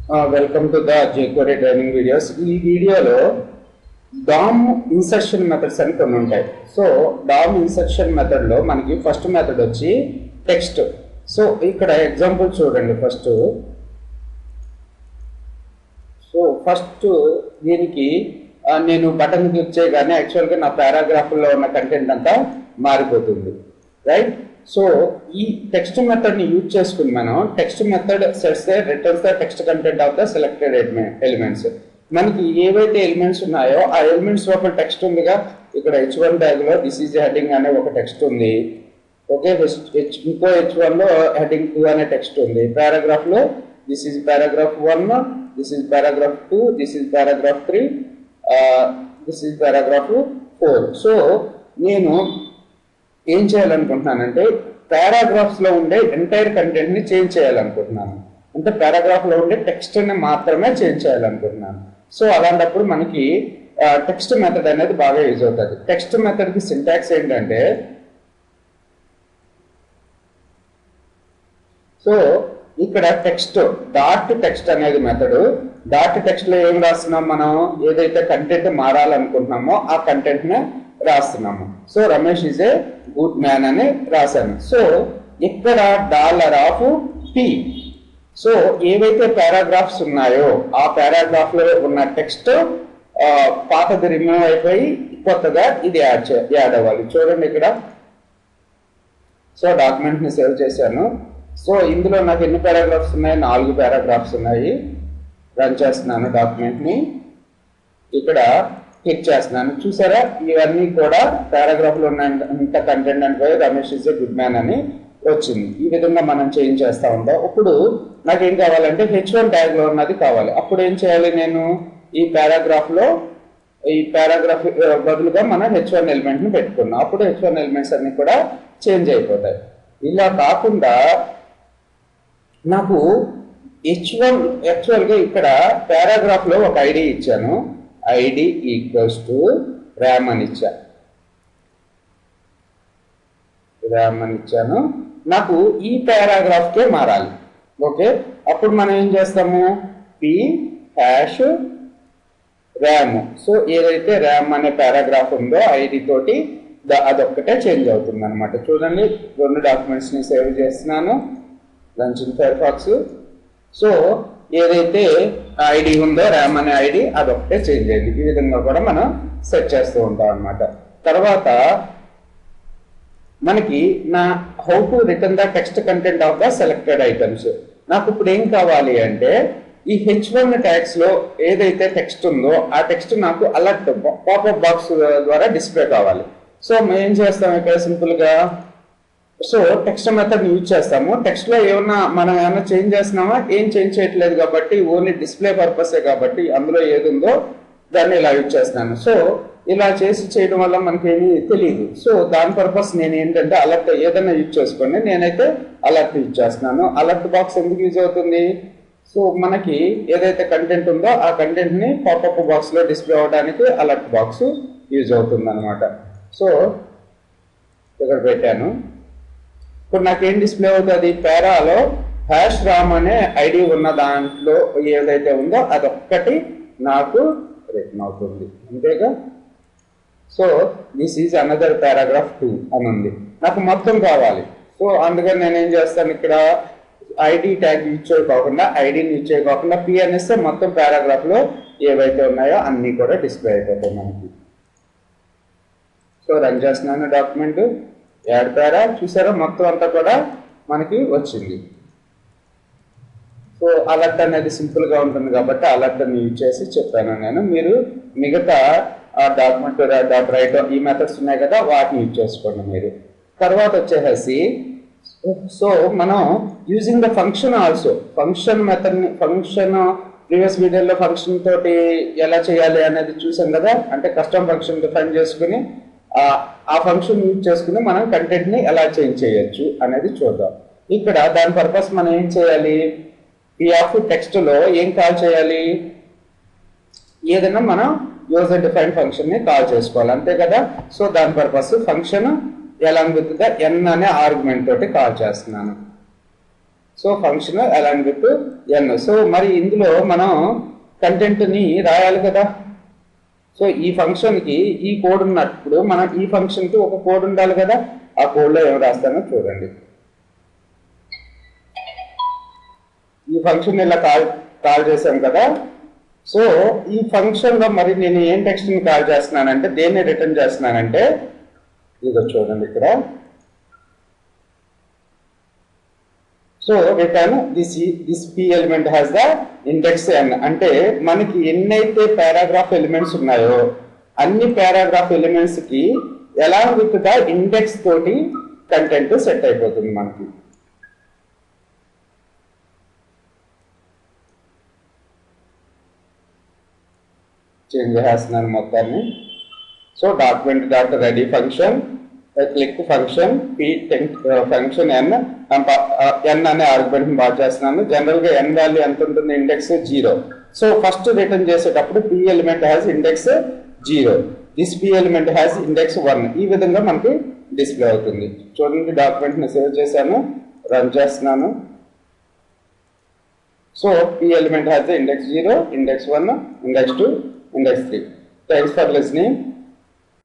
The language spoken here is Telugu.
Welcome to the jQuery training videos. ఈ వీడియోలో డామ్ ఇన్సర్షన్ మెథడ్స్ అని కొన్ని ఉంటాయి. సో డామ్ ఇన్సర్షన్ మెథడ్ లో మనకి ఫస్ట్ మెథడ్ వచ్చి టెక్స్ట్. సో ఇక్కడ ఎగ్జాంపుల్ చూడండి. ఫస్ట్ దీనికి నేను బటన్ క్లిక్ చేయగానే యాక్చువల్గా నా పారాగ్రాఫ్లో ఉన్న కంటెంట్ అంతా మారిపోతుంది, రైట్? సో ఈ టెక్స్ట్ మెథడ్ ని యూజ్ చేసుకుని మనం text method sets returns the text content of the selected elements. మనకి ఏవైతే ఎలిమెంట్స్ ఉన్నాయో ఆ ఎలిమెంట్స్ లోపల టెక్స్ట్ ఉందిగా. ఇక్కడ H1 ట్యాగ్ లో దిస్ ఈజ్ హెడింగ్ అనే ఒక టెక్స్ట్ ఉంది. ఓకే, ఇంకో H1 లో హెడింగ్ 2 అనే టెక్స్ట్ ఉంది. పారాగ్రాఫ్ లో this is paragraph 1, this is paragraph 2, this is paragraph 3, this is paragraph 4. So నేను ఏం చేయాలనుకుంటున్నానంటే పారాగ్రాఫ్స్ లో ఉండే ఎంటైర్ కంటెంట్ ని చేంజ్ చేయాలనుకుంటున్నాను. అంటే పారాగ్రాఫ్ లో ఉండే టెక్స్ట్ ని మాత్రమే చేంజ్ చేయాలనుకుంటున్నాను. సో అలాంటప్పుడు మనకి టెక్స్ట్ మెథడ్ అనేది బాగా యూజ్ అవుతుంది. టెక్స్ట్ మెథడ్ కి సింటాక్స్ ఏంటంటే, సో ఇక్కడ టెక్స్ట్ డాట్ టెక్స్ట్ అనేది మెథడ్. డాట్ టెక్స్ట్ లో ఏం రాస్తున్నాం మనం? ఏదైతే కంటెంట్ మారాలనుకుంటున్నామో ఆ కంటెంట్ ని రాస్తున్నాము. So Ramesh is a good man అని రాశాను. సో ఇక్కడ $P. సో ఏవైతే పారాగ్రాఫ్స్ ఉన్నాయో ఆ పారాగ్రాఫ్ లో ఉన్న టెక్స్ట్ పాతది రిమూవ్ అయిపోయి కొత్తగా ఇది యాడ్ అవ్వాలి. చూడండి ఇక్కడ. సో డాక్యుమెంట్ ని సేవ్ చేశాను. సో ఇందులో నాకు ఎన్ని పారాగ్రాఫ్స్ ఉన్నాయి? 4 పారాగ్రాఫ్స్ ఉన్నాయి. రన్ చేస్తున్నాను డాక్యుమెంట్ ని. ఇక్కడ క్లిక్ చేస్తున్నాను. చూసారా, ఇవన్నీ కూడా పారాగ్రాఫ్ లో ఉన్న కంటెంట్ అంటే Ramesh is a good man అని వచ్చింది. ఈ విధంగా మనం చేంజ్ చేస్తూ ఉంటాం. ఇప్పుడు నాకేం కావాలంటే H1 ట్యాగ్ లో ఉన్నది కావాలి. అప్పుడు ఏం చేయాలి? నేను ఈ పారాగ్రాఫ్ బదులుగా మనం H1 ఎలిమెంట్ ని పెట్టుకున్నాం. అప్పుడు H1 ఎలిమెంట్స్ అన్ని కూడా చేంజ్ అయిపోతాయి. ఇలా కాకుండా నాకు H1 యాక్చువల్గా ఇక్కడ పారాగ్రాఫ్ లో ఒక ఐడి ఇచ్చాను. ఐడి ఈక్వల్స్ టు ర్యామ్ అని ఇచ్చాను. నాకు ఈ పారాగ్రాఫ్ కే మారాలి. ఓకే, అప్పుడు మనం ఏం చేస్తాము? p#ram. సో ఏదైతే ర్యామ్ అనే పారాగ్రాఫ్ ఉందో ఐడి తోటి అదొక్కటే చేంజ్ అవుతుంది అనమాట. చూడండి, 2 డాక్యుమెంట్స్ ని సేవ్ చేస్తున్నాను. Launching Firefox. సో ఏదైతే ఐడి ఉందో ర్యామ్ అనే ఐడి అదొక్కటే చేంజ్ అయింది. ఈ విధంగా కూడా మనం సెట్ చేస్తూ ఉంటాం అనమాట. తర్వాత మనకి నా how to return the text content of the selected items. నాకు ఇప్పుడు ఏం కావాలి అంటే ఈ H1 ట్యాగ్స్ లో ఏదైతే టెక్స్ట్ ఉందో ఆ టెక్స్ట్ నాకు అలర్ట్ పాపప్ బాక్స్ ద్వారా డిస్ప్లే కావాలి. సో ఏం చేస్తాం ఇక్కడ సింపుల్ గా, సో టెక్స్ట్ మెథడ్ యూజ్ చేస్తాము. టెక్స్ట్ లో మనం ఏమైనా చేంజ్ చేస్తున్నామా? ఏం చేంజ్ చేయట్లేదు కాబట్టి ఓన్లీ డిస్ప్లే పర్పసే కాబట్టి అందులో ఏది ఉందో దాన్ని ఇలా యూజ్ చేస్తున్నాను. సో ఇలా చేయడం వల్ల మనకేమీ తెలియదు. సో దాని పర్పస్ నేను ఏంటంటే అలర్ట్ ఏదైనా యూజ్ చేసుకోండి. నేనైతే అలర్ట్ యూజ్ చేస్తున్నాను. అలర్ట్ బాక్స్ ఎందుకు యూజ్ అవుతుంది? సో మనకి ఏదైతే కంటెంట్ ఉందో ఆ కంటెంట్ ని పాపప్ బాక్స్ లో డిస్ప్లే అవడానికి అలర్ట్ బాక్స్ యూజ్ అవుతుంది అనమాట. సో ఇక్కడ పెట్టాను. ఇప్పుడు నాకేం డిస్ప్లే అవుతుంది? పారాలో #ram అనే ఐడి ఉన్న దాంట్లో ఏదైతే ఉందో అదొక్కటి నాకు రిటర్న్ అవుతుంది, అంతేగా. So this is another paragraph 2 అని ఉంది. నాకు మొత్తం కావాలి. సో అందుకని నేనేం చేస్తాను? ఇక్కడ ఐడి ట్యాగ్ యూజ్ చేయకోకుండా ఐడిని యూజ్ చేయకోకుండా P అనేస్తే మొత్తం పారాగ్రాఫ్ లో ఏవైతే ఉన్నాయో అన్ని కూడా డిస్ప్లే అయిపోతాయి మనకి. సో రన్ చేస్తున్నాను డాక్యుమెంట్. యాడ్ పారా. చూసారా, మొత్తం అంతా కూడా మనకి వచ్చింది. సో అలర్ట్ అనేది సింపుల్ గా ఉంటుంది కాబట్టి అలర్ట్ ని యూజ్ చేసి చెప్పాను నేను. మీరు మిగతా డాక్యుమెంట్ రైట్ ఈ మెథడ్స్ ఉన్నాయి కదా, వాటిని యూజ్ చేసుకోండి మీరు. తర్వాత వచ్చేసి సో మనం using the function also. Function method ని ప్రీవియస్ వీడియోలో ఫంక్షన్ తోటి ఎలా చేయాలి అనేది చూసాం కదా. అంటే కస్టమ్ ఫంక్షన్ డిఫైన్ చేసుకుని ఆ ఫంక్షన్ యూజ్ చేసుకుని మనం కంటెంట్ ని ఎలా చేంజ్ చేయొచ్చు అనేది చూద్దాం. ఇక్కడ దాని పర్పస్ మనం ఏం చేయాలి? p/text లో ఏం కాల్ చేయాలి? ఏదైనా మనం యూజర్ డిఫైన్ ఫంక్షన్ ని కాల్ చేసుకోవాలి, అంతే కదా. సో దాని purpose function along with the n అనే ఆర్గ్యుమెంట్ తోటి కాల్ చేస్తున్నాను. So function along with n. So మరి ఇందులో మనం కంటెంట్ ని రాయాలి కదా. సో ఈ ఫంక్షన్ కి ఈ కోడ్ ఉన్నప్పుడు మనం ఈ ఫంక్షన్ కి ఒక కోడ్ ఉండాలి కదా. ఆ కోడ్ లో ఏం రాస్తానో చూడండి. ఈ ఫంక్షన్ ఇలా కాల్ చేసాం కదా. సో ఈ ఫంక్షన్ లో మరి నేను ఏం టెక్స్ట్ ని కాల్ చేస్తున్నానంటే దేన్ని రిటర్న్ చేస్తున్నానంటే ఇదో చూడండి ఇక్కడ. So return this p element has the index n. అంటే మనకి ఎన్నైతే పారాగ్రాఫ్ ఎలిమెంట్స్ ఉన్నాయో అన్ని పారాగ్రాఫ్ ఎలిమెంట్స్ కి ఎలా విత్ ద ఇండెక్స్ తోటి కంటెంట్ సెట్ అయిపోతుంది మనకి. చేంజ్ చేస్తున్నాను మొత్తాన్ని. So document dot ready function click function function n అనే ఆర్గ్యుమెంట్ పాస్ చేస్తున్నాను. జనరల్ గా n వాల్యూ ఎంత ఉంటుంది, ఇండెక్స్ 0. సో ఫస్ట్ రిటర్న్ చేసేటప్పుడు p element has index 0, this p element has index 1. ఈ విధంగా మనకి డిస్ప్లే అవుతుంది. చూడండి డాక్యుమెంట్ ని సేవ్ చేశాను, రన్ చేస్తున్నాను. So p element has index 0, index 1, index 2, index 3. Thanks for listening.